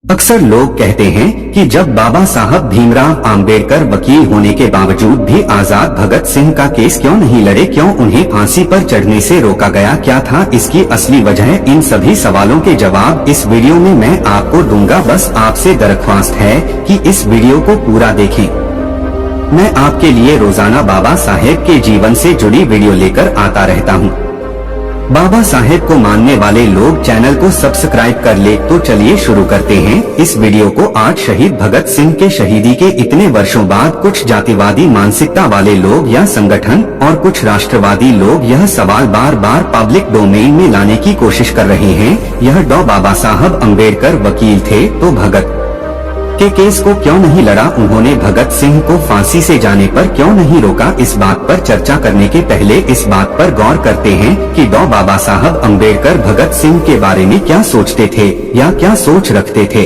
अक्सर लोग कहते हैं कि जब बाबा साहब भीमराव आम्बेडकर वकील होने के बावजूद भी आजाद भगत सिंह का केस क्यों नहीं लड़े, क्यों उन्हें फांसी पर चढ़ने से रोका गया, क्या था इसकी असली वजह? इन सभी सवालों के जवाब इस वीडियो में मैं आपको दूंगा। बस आपसे दरख्वास्त है कि इस वीडियो को पूरा देखें। मैं आपके लिए रोजाना बाबा साहेब के जीवन से जुड़ी वीडियो लेकर आता रहता हूँ। बाबा साहेब को मानने वाले लोग चैनल को सब्सक्राइब कर ले। तो चलिए शुरू करते हैं इस वीडियो को। आज शहीद भगत सिंह के शहीदी के इतने वर्षों बाद कुछ जातिवादी मानसिकता वाले लोग या संगठन और कुछ राष्ट्रवादी लोग यह सवाल बार बार पब्लिक डोमेन में लाने की कोशिश कर रहे हैं, यह बाबा साहब अम्बेडकर वकील थे तो भगत के केस को क्यों नहीं लड़ा, उन्होंने भगत सिंह को फांसी से जाने पर क्यों नहीं रोका? इस बात पर चर्चा करने के पहले इस बात पर गौर करते हैं कि बाबा साहब अम्बेडकर भगत सिंह के बारे में क्या सोचते थे या क्या सोच रखते थे।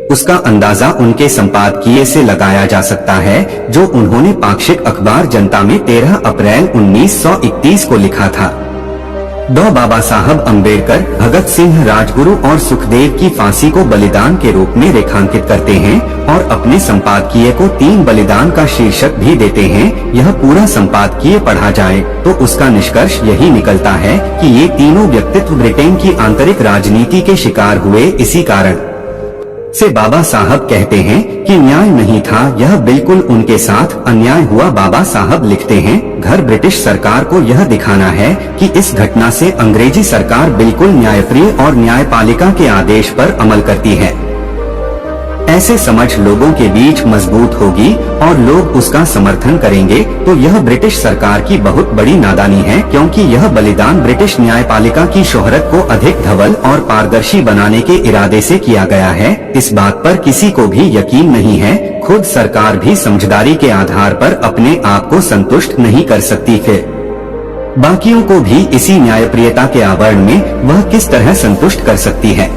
उसका अंदाजा उनके संपादकीय से लगाया जा सकता है जो उन्होंने पाक्षिक अखबार जनता में 13 अप्रैल 1931 को लिखा था। बाबा साहब अम्बेडकर भगत सिंह, राजगुरु और सुखदेव की फांसी को बलिदान के रूप में रेखांकित करते हैं और अपने संपादकीय को 3 बलिदान का शीर्षक भी देते हैं। यह पूरा संपादकीय पढ़ा जाए तो उसका निष्कर्ष यही निकलता है कि ये तीनों व्यक्तित्व ब्रिटेन की आंतरिक राजनीति के शिकार हुए। इसी कारण से बाबा साहब कहते हैं कि न्याय नहीं था, यह बिल्कुल उनके साथ अन्याय हुआ। बाबा साहब लिखते हैं, घर ब्रिटिश सरकार को यह दिखाना है कि इस घटना से अंग्रेजी सरकार बिल्कुल न्यायप्रिय और न्यायपालिका के आदेश पर अमल करती है। ऐसे समझ लोगों के बीच मजबूत होगी और लोग उसका समर्थन करेंगे तो यह ब्रिटिश सरकार की बहुत बड़ी नादानी है, क्योंकि यह बलिदान ब्रिटिश न्यायपालिका की शोहरत को अधिक धवल और पारदर्शी बनाने के इरादे से किया गया है। इस बात पर किसी को भी यकीन नहीं है। खुद सरकार भी समझदारी के आधार पर अपने आप को संतुष्ट नहीं कर सकती, फिर बाकियों को भी इसी न्यायप्रियता के आवरण में वह किस तरह संतुष्ट कर सकती है?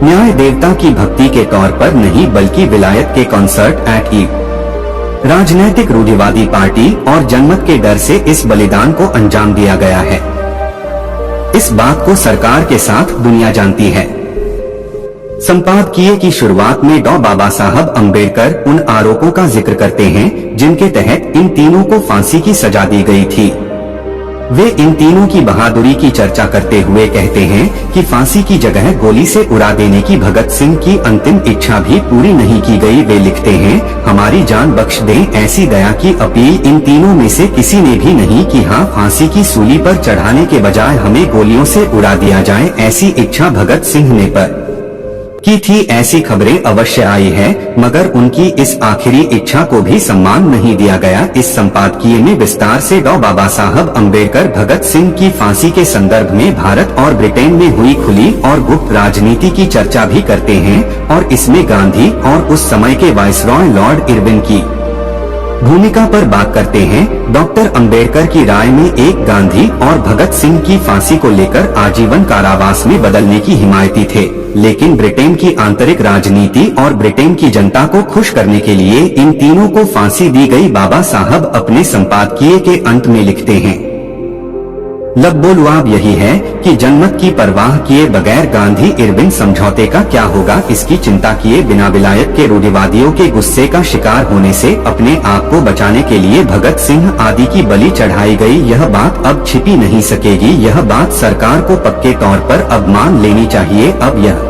न्याय देवता की भक्ति के तौर पर नहीं बल्कि विलायत के कॉन्सर्ट एट ईव राजनैतिक रूढ़िवादी पार्टी और जनमत के डर से इस बलिदान को अंजाम दिया गया है। इस बात को सरकार के साथ दुनिया जानती है। संपादकीय की शुरुआत में बाबा साहब अम्बेडकर उन आरोपों का जिक्र करते हैं जिनके तहत इन तीनों को फांसी की सजा दी गई थी। वे इन तीनों की बहादुरी की चर्चा करते हुए कहते हैं कि फांसी की जगह गोली से उड़ा देने की भगत सिंह की अंतिम इच्छा भी पूरी नहीं की गई। वे लिखते हैं, हमारी जान बख्श दें, ऐसी दया की अपील इन तीनों में से किसी ने भी नहीं की। हाँ, फांसी की सूली पर चढ़ाने के बजाय हमें गोलियों से उड़ा दिया जाए, ऐसी इच्छा भगत सिंह ने पर की थी। ऐसी खबरें अवश्य आई है, मगर उनकी इस आखिरी इच्छा को भी सम्मान नहीं दिया गया। इस संपादकीय में विस्तार से बाबा साहब अम्बेडकर भगत सिंह की फांसी के संदर्भ में भारत और ब्रिटेन में हुई खुली और गुप्त राजनीति की चर्चा भी करते हैं और इसमें गांधी और उस समय के वाइसरॉय लॉर्ड इरविन की भूमिका पर बात करते हैं। डॉक्टर अंबेडकर की राय में एक गांधी और भगत सिंह की फांसी को लेकर आजीवन कारावास में बदलने की हिमायती थे, लेकिन ब्रिटेन की आंतरिक राजनीति और ब्रिटेन की जनता को खुश करने के लिए इन तीनों को फांसी दी गई। बाबा साहब अपने संपादकीय के अंत में लिखते हैं, लबोलुआब यही है कि जनमत की परवाह किए बगैर गांधी इरविन समझौते का क्या होगा, इसकी चिंता किए बिना विलायत के रूढ़िवादियों के गुस्से का शिकार होने से अपने आप को बचाने के लिए भगत सिंह आदि की बलि चढ़ाई गई। यह बात अब छिपी नहीं सकेगी, यह बात सरकार को पक्के तौर पर अब मान लेनी चाहिए। अब यह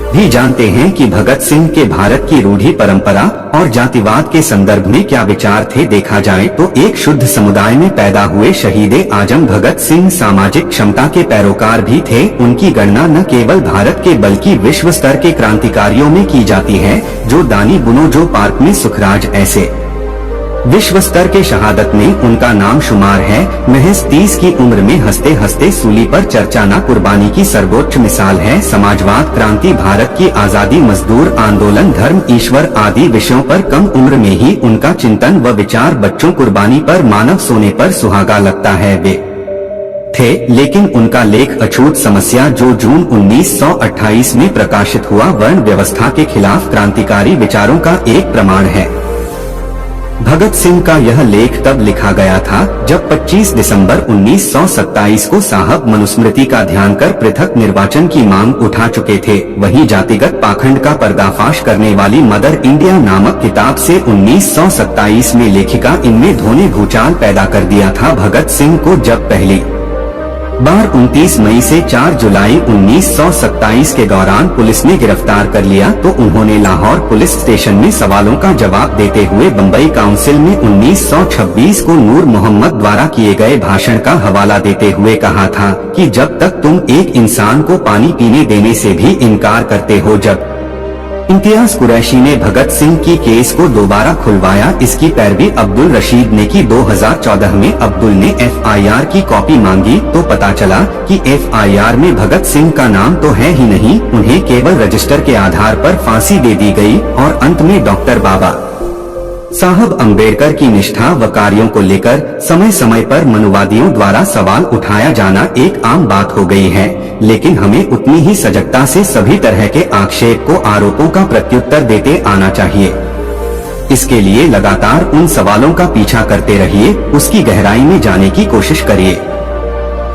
भी जानते हैं कि भगत सिंह के भारत की रूढ़ी परंपरा और जातिवाद के संदर्भ में क्या विचार थे। देखा जाए तो एक शुद्ध समुदाय में पैदा हुए शहीदे आजम भगत सिंह सामाजिक क्षमता के पैरोकार भी थे। उनकी गणना न केवल भारत के बल्कि विश्व स्तर के क्रांतिकारियों में की जाती है, जो दानी बुनो, जो पार्क में सुखराज, ऐसे विश्व स्तर के शहादत में उनका नाम शुमार है। महज 30 की उम्र में हंसते हंसते सूली पर चर्चा न कुर्बानी की सर्वोच्च मिसाल है। समाजवाद, क्रांति, भारत की आजादी, मजदूर आंदोलन, धर्म, ईश्वर आदि विषयों पर कम उम्र में ही उनका चिंतन व विचार बच्चों कुर्बानी पर, मानव सोने पर सुहागा लगता है वे थे, लेकिन उनका लेख अछूत समस्या जो जून 1928 में प्रकाशित हुआ वर्ण व्यवस्था के खिलाफ क्रांतिकारी विचारों का एक प्रमाण है। भगत सिंह का यह लेख तब लिखा गया था जब 25 दिसंबर 1927 को साहब मनुस्मृति का ध्यान कर पृथक निर्वाचन की मांग उठा चुके थे। वहीं जातिगत पाखंड का पर्दाफाश करने वाली मदर इंडिया नामक किताब से 1927 में लेखिका इनमें धोने भूचाल पैदा कर दिया था। भगत सिंह को जब पहली बार 29 मई से 4 जुलाई 1927 के दौरान पुलिस ने गिरफ्तार कर लिया तो उन्होंने लाहौर पुलिस स्टेशन में सवालों का जवाब देते हुए बम्बई काउंसिल में 1926 को नूर मोहम्मद द्वारा किए गए भाषण का हवाला देते हुए कहा था कि जब तक तुम एक इंसान को पानी पीने देने से भी इनकार करते हो। जब इम्तियाज कुरैशी ने भगत सिंह की केस को दोबारा खुलवाया, इसकी पैरवी अब्दुल रशीद ने की। 2014 में अब्दुल ने FIR की कॉपी मांगी तो पता चला कि FIR में भगत सिंह का नाम तो है ही नहीं, उन्हें केवल रजिस्टर के आधार पर फांसी दे दी गई। और अंत में डॉक्टर बाबा साहब अंबेडकर की निष्ठा व कार्यों को लेकर समय समय पर मनुवादियों द्वारा सवाल उठाया जाना एक आम बात हो गई है, लेकिन हमें उतनी ही सजगता से सभी तरह के आक्षेप को आरोपों का प्रत्युत्तर देते आना चाहिए। इसके लिए लगातार उन सवालों का पीछा करते रहिए, उसकी गहराई में जाने की कोशिश करिए।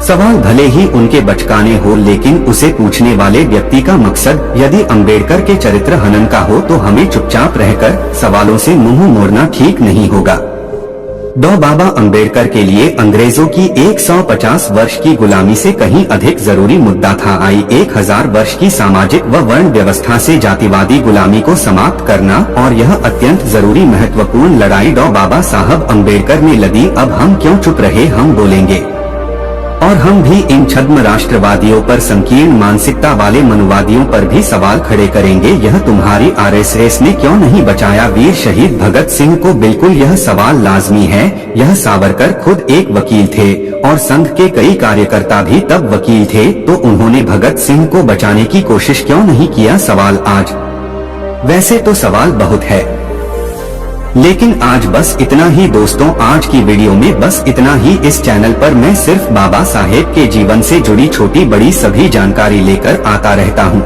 सवाल भले ही उनके बचकाने हो, लेकिन उसे पूछने वाले व्यक्ति का मकसद यदि अंबेडकर के चरित्र हनन का हो तो हमें चुपचाप रहकर सवालों से मुंह मोड़ना ठीक नहीं होगा। डॉ बाबा अंबेडकर के लिए अंग्रेजों की 150 वर्ष की गुलामी से कहीं अधिक जरूरी मुद्दा था आई 1000 वर्ष की सामाजिक व वर्ण व्यवस्था से जातिवादी गुलामी को समाप्त करना, और यह अत्यंत जरूरी महत्वपूर्ण लड़ाई डॉ बाबा साहब अंबेडकर ने लड़ी। अब हम क्यों चुप रहे, हम बोलेंगे। और हम भी इन छद्म राष्ट्रवादियों पर, संकीर्ण मानसिकता वाले मनुवादियों पर भी सवाल खड़े करेंगे। यह तुम्हारी RSS ने क्यों नहीं बचाया वीर शहीद भगत सिंह को? बिल्कुल यह सवाल लाजमी है। यह सावरकर खुद एक वकील थे और संघ के कई कार्यकर्ता भी तब वकील थे, तो उन्होंने भगत सिंह को बचाने की कोशिश क्यों नहीं किया? सवाल आज वैसे तो सवाल बहुत है, लेकिन आज बस इतना ही दोस्तों। आज की वीडियो में बस इतना ही। इस चैनल पर मैं सिर्फ बाबा साहेब के जीवन से जुड़ी छोटी बड़ी सभी जानकारी लेकर आता रहता हूँ।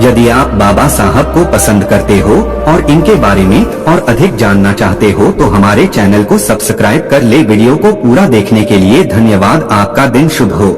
यदि आप बाबा साहब को पसंद करते हो और इनके बारे में और अधिक जानना चाहते हो तो हमारे चैनल को सब्सक्राइब कर ले। वीडियो को पूरा देखने के लिए धन्यवाद। आपका दिन शुभ हो।